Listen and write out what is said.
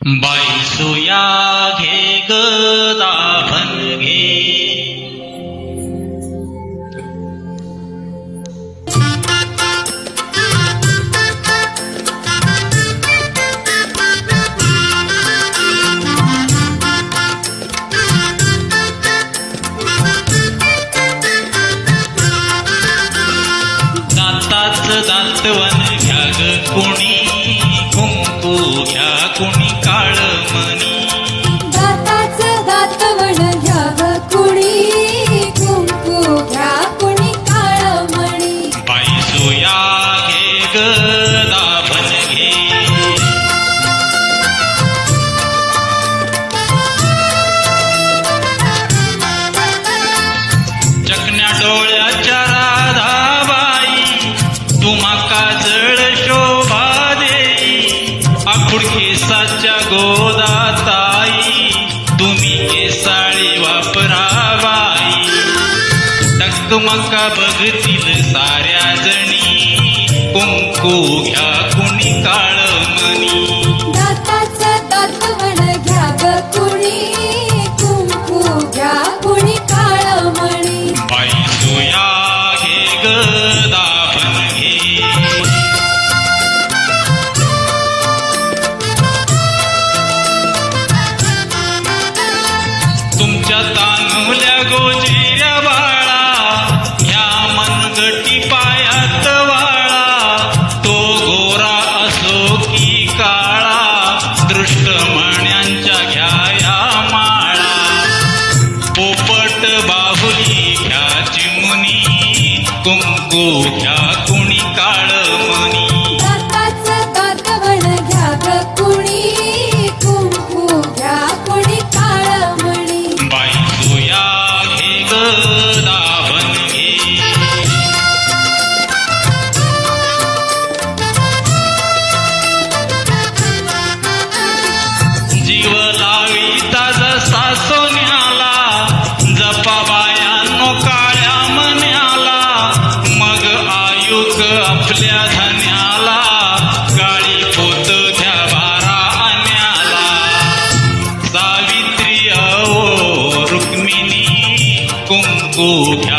बाई सुया घे ग दाभण घे. दाताच दातवन घ्या ग कुणी, कुंकू घ्या कुणी काळमणी. दाताच दातवण घ्या ग कुणी, कुंकू घ्या कुणी काळमणी. बाई सुया घे ग दाभण घे. चकण्या डोळ्याच्या राधाबाई, तुम्हा काजळ शोभा देई. आखुड केसाच्या गोदाताई, तुम्ही केसाळी वापराबाई. टकमका बघतील साऱ्या जणी, कुंकू घ्या कुणी काळमणी. दाताच दातवण घ्या ग कुणी, कुंकू घ्या कुणी काळमणी. बाई सुया घे ग दाभण घे. तुमच्या तानुल्या गोजिऱ्या बाळा, ह्या मनगटी पायात वाळा. तो गोरा असो की काळा, दृष्ट मण्यांच्या घ्या माळा. पोपट बाहुली घ्या चिमुनी, कुंकू घ्या कुणी काळमणी. दाताच दातवण घ्या ग कुणी, कुंकू घ्या कुणी काळमणी. बाई सुया घे ग दाभण घे. जीव लाविता जसा सोन्याला, जपाबायानो काळ्या मन्याला. मग आयुक आपल्या धन्याला, काळी पोत घ्या बारा आण्याला. सावित्री अहो रुक्मिणी, कुंकू घ्या